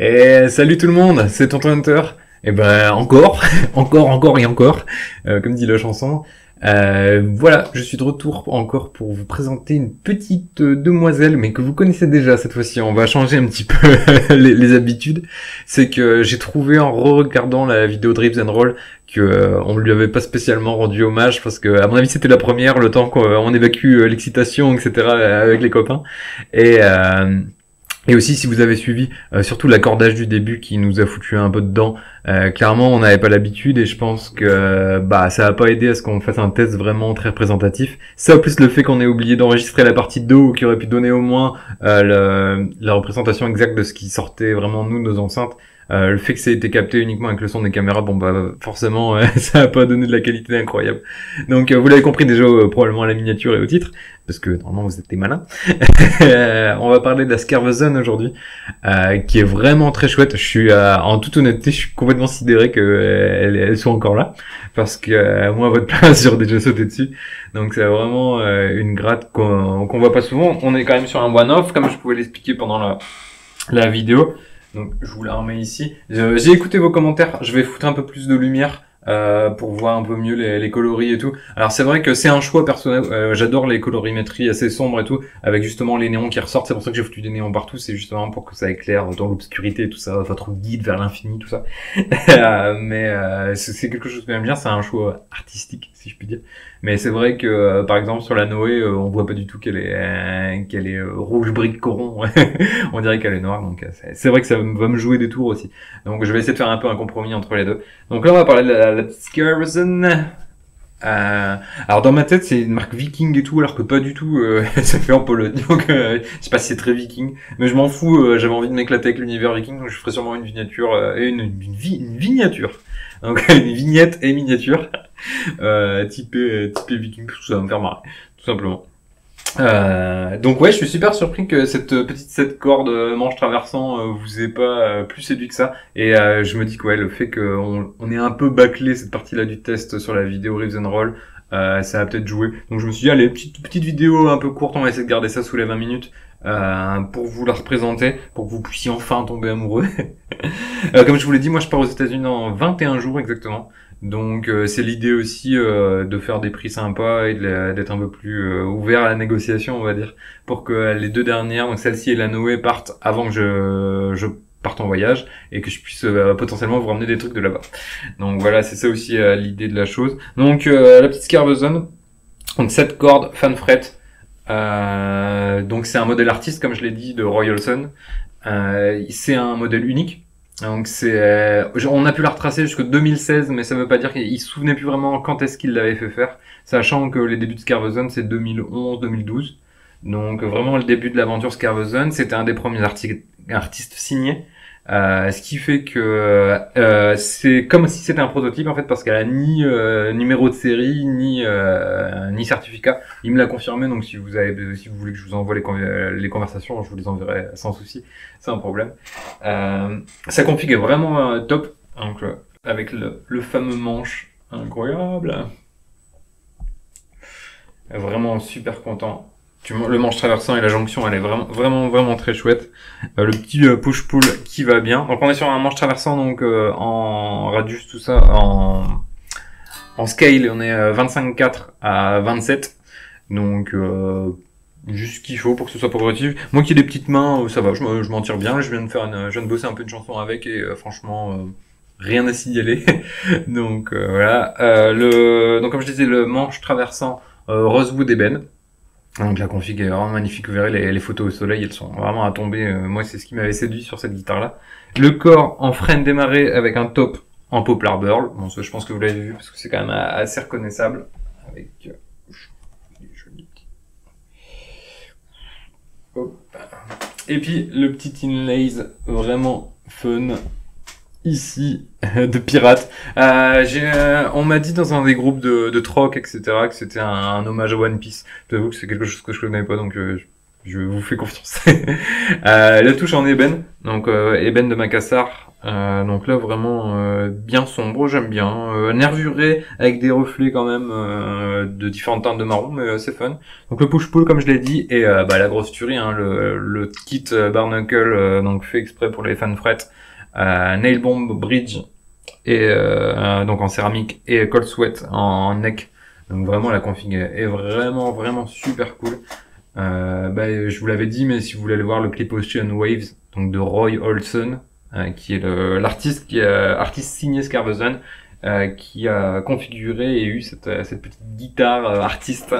Et salut tout le monde, c'est Tonton Hunter. Et ben encore, encore et encore, comme dit la chanson. Voilà, je suis de retour encore pour vous présenter une petite demoiselle, mais que vous connaissez déjà cette fois-ci. On va changer un petit peu les habitudes. C'est que j'ai trouvé en re-regardant la vidéo Drips and Roll que on lui avait pas spécialement rendu hommage parce que à mon avis c'était la première, le temps qu'on évacue l'excitation, etc. avec les copains. Et et aussi, si vous avez suivi, surtout l'accordage du début qui nous a foutu un peu dedans, clairement, on n'avait pas l'habitude et je pense que ça a pas aidé à ce qu'on fasse un test vraiment très représentatif. Ça, plus le fait qu'on ait oublié d'enregistrer la partie Do, qui aurait pu donner au moins la représentation exacte de ce qui sortait vraiment nous, nos enceintes. Le fait que ça ait été capté uniquement avec le son des caméras, forcément, ça a pas donné de la qualité incroyable. Donc, vous l'avez compris déjà, probablement à la miniature et au titre, parce que normalement vous êtes des malins. On va parler de la Scarveson aujourd'hui, qui est vraiment très chouette. Je suis, en toute honnêteté, je suis complètement sidéré qu'elle soit encore là, parce que moi, à votre place, j'aurais déjà sauté dessus. Donc, c'est vraiment une gratte qu'on voit pas souvent. On est quand même sur un one-off, comme je pouvais l'expliquer pendant la vidéo. Donc je vous la remets ici. J'ai écouté vos commentaires, je vais foutre un peu plus de lumière pour voir un peu mieux les coloris et tout. Alors c'est vrai que c'est un choix personnel, j'adore les colorimétries assez sombres et tout, avec justement les néons qui ressortent, c'est pour ça que j'ai foutu des néons partout, c'est justement pour que ça éclaire dans l'obscurité et tout ça, votre guide vers l'infini, tout ça. C'est quelque chose que j'aime bien, c'est un choix artistique si je puis dire. Mais c'est vrai que par exemple sur la Noé, on voit pas du tout qu'elle est rouge brique coron. On dirait qu'elle est noire, donc c'est vrai que ça va me jouer des tours aussi. Donc je vais essayer de faire un peu un compromis entre les deux. Donc là on va parler de la Scarveson. Alors dans ma tête c'est une marque viking et tout, alors que pas du tout. Ça fait en Pologne, donc je sais pas si c'est très viking, mais je m'en fous. J'avais envie de m'éclater avec l'univers viking, donc je ferai sûrement une vignature et une vignature. Donc une vignette et miniature typé viking, tout ça va me faire marrer, tout simplement. Donc ouais, je suis super surpris que cette petite 7 cordes manche traversant vous ait pas plus séduit que ça. Et je me dis que ouais, le fait qu'on ait un peu bâclé cette partie-là du test sur la vidéo Rives and Roll, ça a peut-être joué. Donc je me suis dit, allez, petite vidéo un peu courte, on va essayer de garder ça sous les 20 minutes pour vous la représenter, pour que vous puissiez enfin tomber amoureux. Comme je vous l'ai dit, moi je pars aux États-Unis en 21 jours exactement. Donc c'est l'idée aussi de faire des prix sympas et d'être un peu plus ouvert à la négociation, on va dire, pour que les deux dernières, donc celle-ci et la Noé, partent avant que je parte en voyage et que je puisse potentiellement vous ramener des trucs de là-bas. Donc voilà, c'est ça aussi l'idée de la chose. Donc la petite Scarveson, donc 7 cordes, fan fret. Donc c'est un modèle artiste, comme je l'ai dit, de Royalson. C'est un modèle unique. Donc on a pu la retracer jusqu'en 2016, mais ça veut pas dire qu'il se souvenait plus vraiment quand est-ce qu'il l'avait fait faire, sachant que les débuts de Scarveson c'est 2011-2012. Donc vraiment le début de l'aventure Scarveson, c'était un des premiers artistes signés. Ce qui fait que c'est comme si c'était un prototype en fait, parce qu'elle a ni numéro de série ni certificat. Il me l'a confirmé, donc si vous voulez que je vous envoie les conversations, je vous les enverrai sans souci, c'est un problème. Sa config est vraiment top, donc avec le fameux manche incroyable. Vraiment super content. Le manche traversant et la jonction, elle est vraiment très chouette. Le petit push-pull qui va bien. Donc on est sur un manche traversant, donc en radius, tout ça, en scale, on est 25,4 à 27. Donc juste ce qu'il faut pour que ce soit progressif. Moi qui ai des petites mains, ça va, je m'en tire bien. Je viens de bosser un peu une chanson avec et franchement rien à signaler. Donc voilà. Donc comme je disais, le manche traversant Rosewood Eben. Donc la config est vraiment magnifique, vous verrez les photos au soleil, elles sont vraiment à tomber, moi c'est ce qui m'avait séduit sur cette guitare là. Le corps en freine démarré avec un top en Poplar Burl, bon ça je pense que vous l'avez vu parce que c'est quand même assez reconnaissable, avec hop. Et puis le petit inlays vraiment fun ici de pirate. On m'a dit dans un des groupes de troc, etc., que c'était un hommage à One Piece. J'avoue que c'est quelque chose que je connais pas, donc je vous fais confiance. La touche en ébène, donc ébène de Macassar, Donc là vraiment bien sombre, j'aime bien. Nervuré avec des reflets quand même de différentes teintes de marron, mais c'est fun. Donc le push-pull comme je l'ai dit, et la grosse tuerie, hein, le kit Barnacle, donc fait exprès pour les fans fret, Nail Bomb Bridge, et donc en céramique, et Cold Sweat en neck. Donc vraiment la config est vraiment super cool. Je vous l'avais dit, mais si vous voulez aller voir le clip Ocean Waves, donc de Roy Olson, qui est l'artiste artiste signé Scarveson, qui a configuré et eu cette petite guitare artiste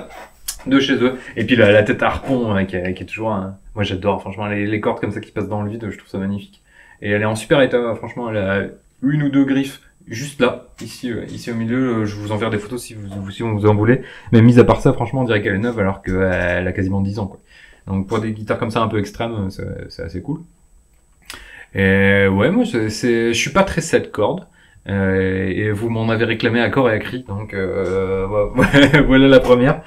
de chez eux. Et puis la tête à harpon qui est toujours moi j'adore franchement les cordes comme ça qui passent dans le vide, je trouve ça magnifique. Et elle est en super état, franchement, elle a une ou deux griffes juste là, ici au milieu. Je vous enverrai des photos si vous en voulez. Mais mis à part ça, franchement, on dirait qu'elle est neuve alors qu'elle a quasiment 10 ans, quoi. Donc pour des guitares comme ça un peu extrêmes, c'est assez cool. Et ouais, moi je suis pas très 7 cordes. Et vous m'en avez réclamé à corps et à cri, donc voilà la première.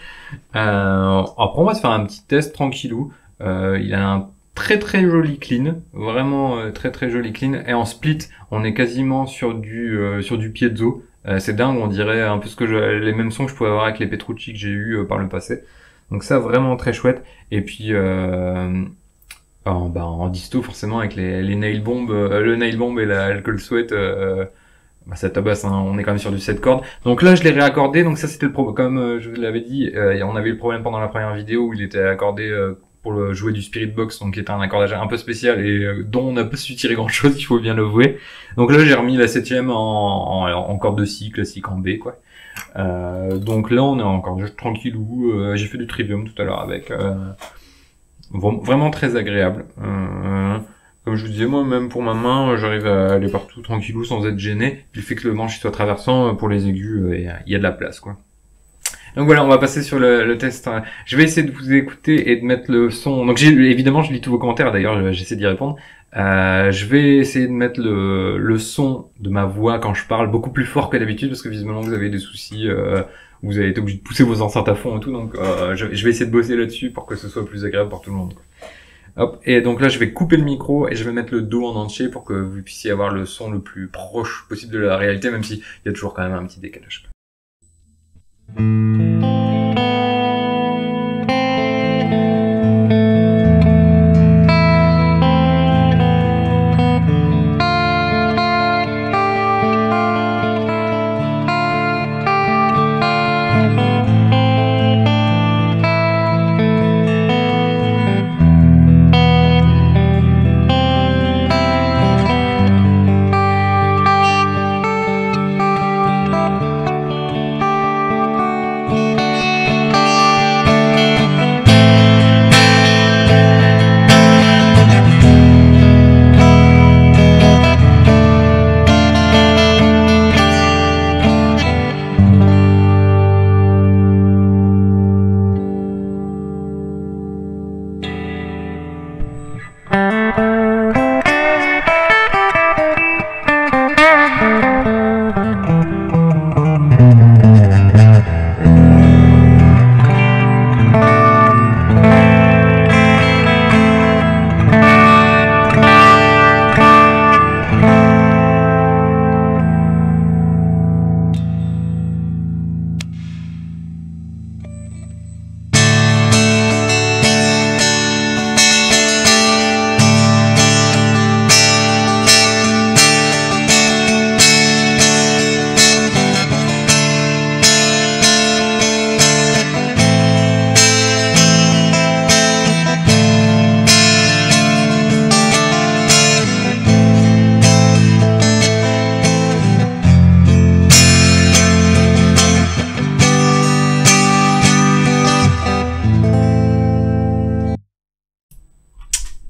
Après on va se faire un petit test tranquillou. Il a un très joli clean, vraiment très joli clean. Et en split, on est quasiment sur du piezo. C'est dingue, on dirait un peu les mêmes sons que je pouvais avoir avec les Petrucci que j'ai eu par le passé. Donc ça vraiment très chouette. Et puis en disto forcément avec les nail bombs, le nail bomb et l'alcool sweat, ça tabasse, hein, on est quand même sur du 7 cordes. Donc là je l'ai réaccordé, donc ça c'était le problème, comme je vous l'avais dit, on avait eu le problème pendant la première vidéo où il était accordé pour jouer du Spirit Box, donc qui était un accordage un peu spécial et dont on n'a pas su tirer grand chose, il faut bien l'avouer. Donc là j'ai remis la 7ème en corde de si classique en B, quoi. Donc là on est encore juste tranquillou. J'ai fait du trivium tout à l'heure avec vraiment très agréable. Comme je vous disais, moi même pour ma main, j'arrive à aller partout tranquillou sans être gêné. Puis le fait que le manche soit traversant, pour les aigus, il y a de la place, quoi. Donc voilà, on va passer sur le test. Je vais essayer de vous écouter et de mettre le son. Donc évidemment, je lis tous vos commentaires. D'ailleurs, j'essaie d'y répondre. Je vais essayer de mettre le son de ma voix quand je parle beaucoup plus fort que d'habitude parce que visiblement vous avez des soucis. Vous avez été obligé de pousser vos enceintes à fond et tout. Donc je vais essayer de bosser là-dessus pour que ce soit plus agréable pour tout le monde, quoi. Hop. Et donc là, je vais couper le micro et je vais mettre le dos en entier pour que vous puissiez avoir le son le plus proche possible de la réalité, même s'il y a toujours quand même un petit décalage.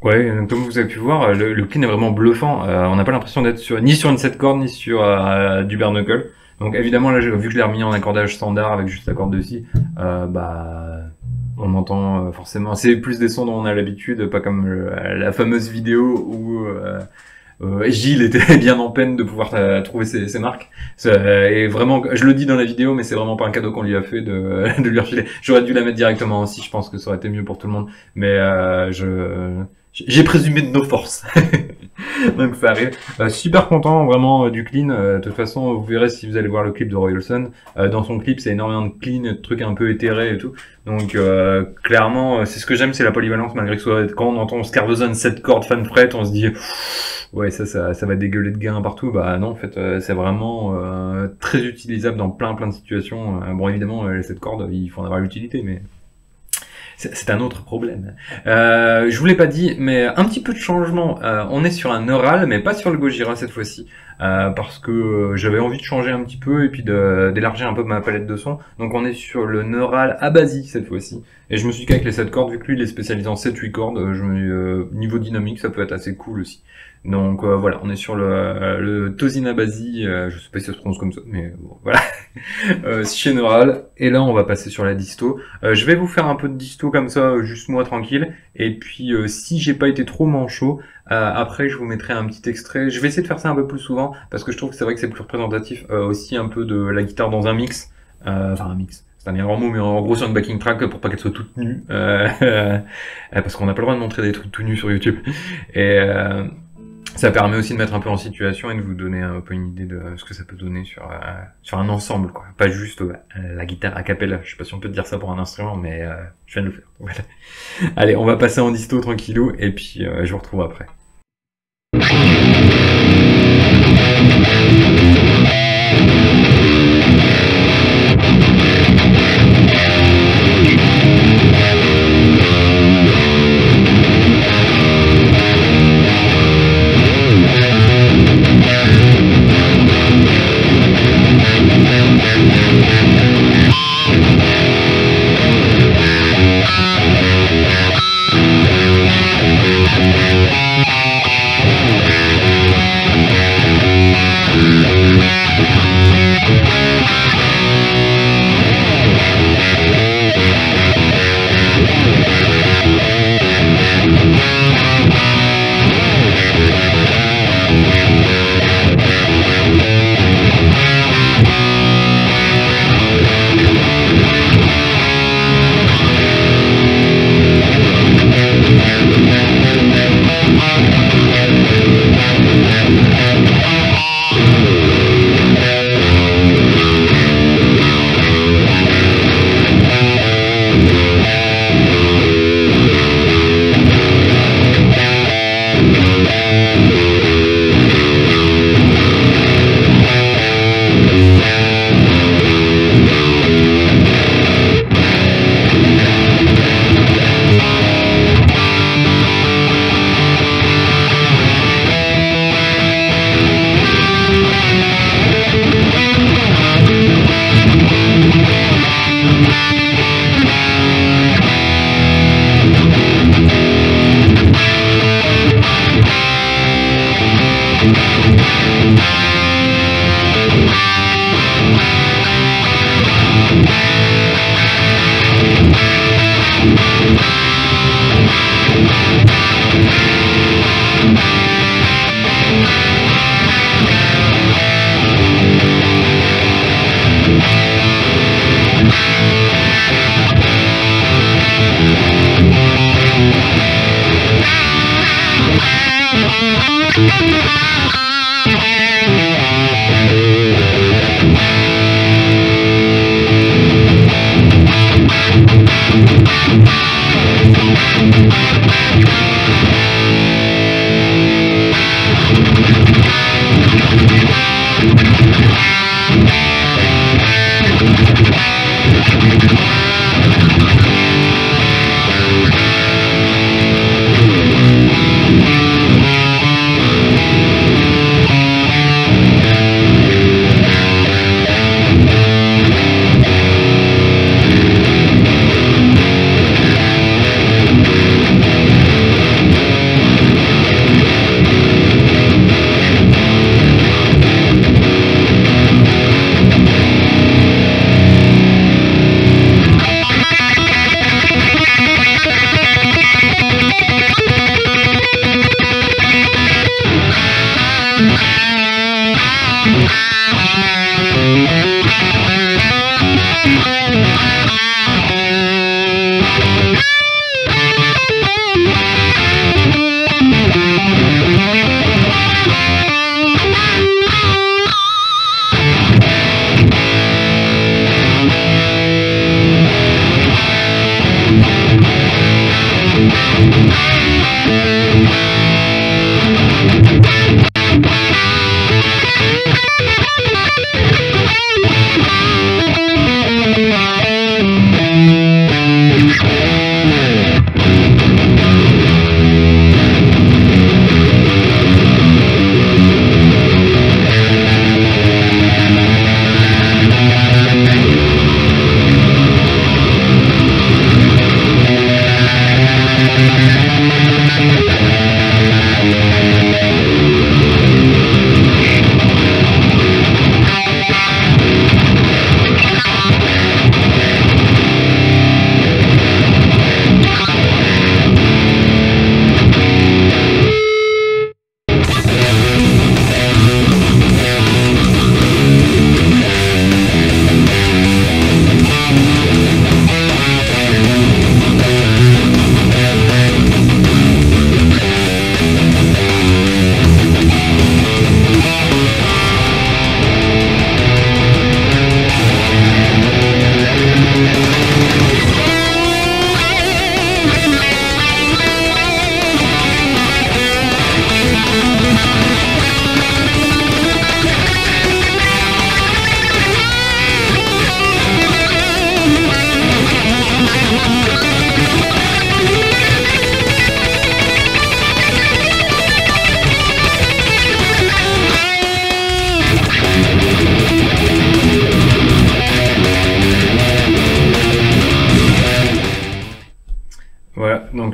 Ouais, comme vous avez pu voir, le clean est vraiment bluffant. On n'a pas l'impression d'être ni sur une 7 cordes, ni sur du bare knuckle. Donc évidemment, là, vu que je l'ai remis en accordage standard avec juste la corde de si, on entend forcément. C'est plus des sons dont on a l'habitude, pas comme la fameuse vidéo où Gilles était bien en peine de pouvoir trouver ses marques. Et vraiment, je le dis dans la vidéo, mais c'est vraiment pas un cadeau qu'on lui a fait de lui refiler. J'aurais dû la mettre directement aussi, je pense que ça aurait été mieux pour tout le monde. Mais j'ai présumé de nos forces. Donc ça arrive. Super content vraiment du clean. De toute façon, vous verrez si vous allez voir le clip de Royal Sun. Dans son clip, c'est énormément de clean, de trucs un peu éthérés et tout. Donc clairement, c'est ce que j'aime, c'est la polyvalence, malgré que soit quand on entend Scarvezone 7 cordes fan fret, on se dit ouais ça va dégueuler de gain partout. Bah non, en fait, c'est vraiment très utilisable dans plein de situations. Bon évidemment, les 7 cordes, il faut en avoir l'utilité, mais c'est un autre problème. Je vous l'ai pas dit, mais un petit peu de changement. On est sur un neural, mais pas sur le Gojira cette fois-ci, parce que j'avais envie de changer un petit peu et puis d'élargir un peu ma palette de sons. Donc on est sur le neural Abazi cette fois-ci. Et je me suis dit qu'avec les 7 cordes, vu que lui il est spécialisé en 7-8 cordes, niveau dynamique ça peut être assez cool aussi. Donc voilà, on est sur le Tosin Abazi, je sais pas si ça se prononce comme ça, mais bon, voilà. Chez Neural, et là on va passer sur la disto. Je vais vous faire un peu de disto comme ça, juste moi tranquille, et puis si j'ai pas été trop manchot, après je vous mettrai un petit extrait. Je vais essayer de faire ça un peu plus souvent, parce que je trouve que c'est vrai que c'est plus représentatif aussi un peu de la guitare dans un mix, enfin un mix. C'est un bien grand mot, mais en gros sur une backing track pour pas qu'elle soit toute nue, parce qu'on n'a pas le droit de montrer des trucs tout nus sur YouTube. Et ça permet aussi de mettre un peu en situation et de vous donner un peu une idée de ce que ça peut donner sur un ensemble, quoi. Pas juste la guitare a cappella. Je sais pas si on peut dire ça pour un instrument, mais je viens de le faire. Voilà. Allez, on va passer en disto tranquillou et puis je vous retrouve après.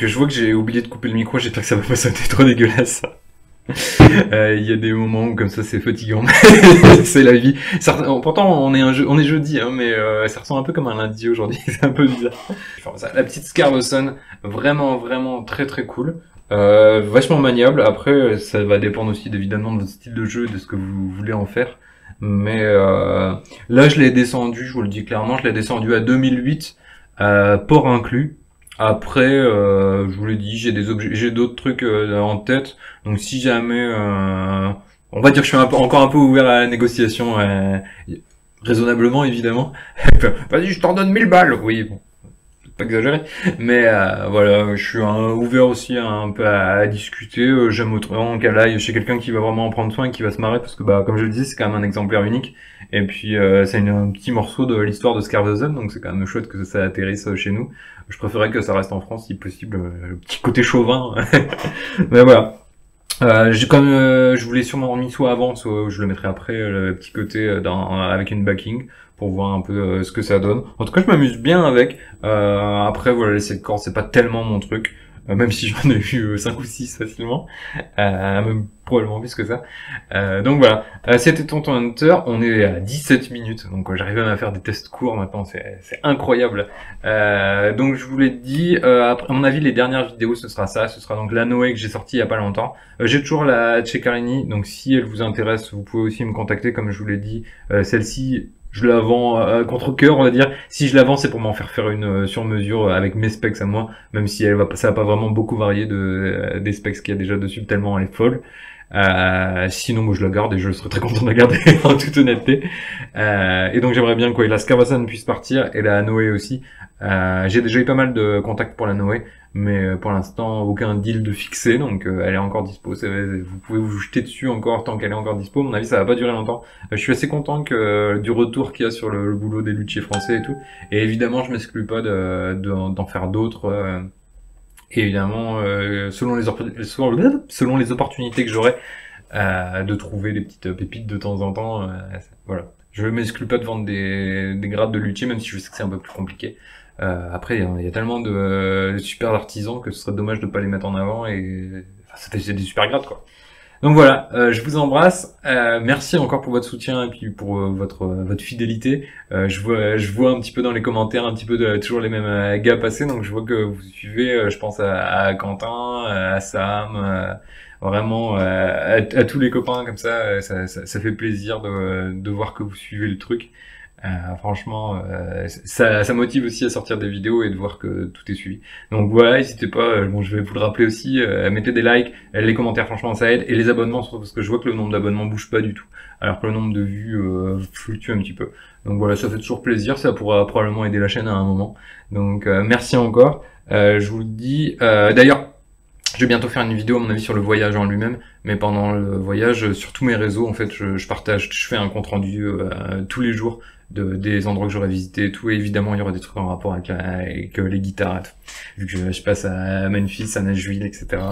Donc je vois que j'ai oublié de couper le micro, j'espère que ça va pas sonner trop dégueulasse. Il y a des moments où comme ça c'est fatigant, c'est la vie. Pourtant on est jeudi, hein, mais ça ressemble un peu comme un lundi aujourd'hui, c'est un peu bizarre. Enfin, ça, la petite Scarveson, vraiment très très cool. Vachement maniable. Après, ça va dépendre aussi évidemment de votre style de jeu et de ce que vous voulez en faire. Mais là, je l'ai descendu, je vous le dis clairement, je l'ai descendu à 2008, port inclus. Après, je vous l'ai dit, j'ai d'autres trucs en tête. Donc si jamais, on va dire que je suis encore un peu ouvert à la négociation, raisonnablement évidemment. Vas-y, je t'en donne 1000 balles. Oui, bon, pas exagéré, mais voilà, je suis ouvert aussi un peu à discuter. J'aime autrement qu'elle aille chez quelqu'un qui va vraiment en prendre soin et qui va se marrer, parce que bah comme je le disais, c'est quand même un exemplaire unique. Et puis c'est un petit morceau de l'histoire de Scarveson, donc c'est quand même chouette que ça atterrisse chez nous. Je préférerais que ça reste en France si possible, le petit côté chauvin. Mais voilà. Comme je voulais sûrement mis soit avant, soit je le mettrai après, le petit côté avec une backing pour voir un peu ce que ça donne. En tout cas, je m'amuse bien avec. Après, voilà, l'essai de corps, c'est pas tellement mon truc, même si j'en ai eu 5 ou 6 facilement, même probablement plus que ça. Donc voilà, c'était Tonton Hunter, on est à 17 minutes, donc j'arrive même à faire des tests courts maintenant, c'est incroyable. Donc je vous l'ai dit, après, à mon avis, les dernières vidéos, ce sera ça, ce sera donc la Noé que j'ai sortie il y a pas longtemps. J'ai toujours la Ceccarini, donc si elle vous intéresse, vous pouvez aussi me contacter, comme je vous l'ai dit. Celle-ci, je la vends contre cœur, on va dire. Si je la vends, c'est pour m'en faire une sur mesure avec mes specs à moi, même si ça va pas vraiment beaucoup varier des specs qu'il y a déjà dessus, tellement elle est folle. Sinon, moi je la garde et je serais très content de la garder en toute honnêteté. Et donc j'aimerais bien que la Scarveson puisse partir et la Noé aussi. J'ai déjà eu pas mal de contacts pour la Noé, mais pour l'instant aucun deal de fixé, donc elle est encore dispo. Vous pouvez vous jeter dessus encore tant qu'elle est encore dispo. À mon avis, ça va pas durer longtemps. Je suis assez content du retour qu'il y a sur le boulot des luthiers français et tout. Et évidemment, je m'exclus pas d'en faire d'autres. Et évidemment, selon les opportunités que j'aurai, de trouver des petites pépites de temps en temps. Voilà. Je m'exclus pas de vendre des grades de luthier, même si je sais que c'est un peu plus compliqué. Après, il y a tellement de super artisans que ce serait dommage de pas les mettre en avant, et enfin, c'est des super grades, quoi. Donc voilà, je vous embrasse. Merci encore pour votre soutien et puis pour votre fidélité. Je vois un petit peu dans les commentaires un petit peu toujours les mêmes gars passer, donc je vois que vous suivez. Je pense à Quentin, à Sam, vraiment à tous les copains comme ça. Ça fait plaisir de voir que vous suivez le truc. Franchement, ça motive aussi à sortir des vidéos et de voir que tout est suivi. Donc voilà, n'hésitez pas, bon, je vais vous le rappeler aussi, mettez des likes, les commentaires, franchement ça aide, et les abonnements, surtout parce que je vois que le nombre d'abonnements bouge pas du tout, alors que le nombre de vues fluctue un petit peu. Donc voilà, ça fait toujours plaisir, ça pourra probablement aider la chaîne à un moment. Donc merci encore, je vous le dis. D'ailleurs, je vais bientôt faire une vidéo à mon avis sur le voyage en lui-même, mais pendant le voyage, sur tous mes réseaux, en fait, je partage, je fais un compte rendu tous les jours des endroits que j'aurais visités et tout. Et évidemment, il y aura des trucs en rapport avec les guitares, vu que je passe à Memphis, à Nashville, etc.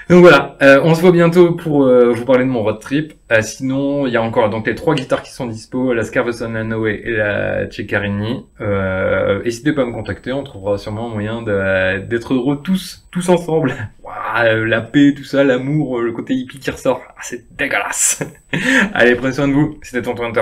Donc voilà, on se voit bientôt pour vous parler de mon road trip. Sinon, il y a encore donc les 3 guitares qui sont dispo, la Scarveson, la Noé et la Ceccarini. N'hésitez pas à me contacter, on trouvera sûrement un moyen d'être heureux tous ensemble. Ouah, la paix, tout ça, l'amour, le côté hippie qui ressort. Ah, c'est dégueulasse. Allez, prenez soin de vous, c'était Tonton Hunter.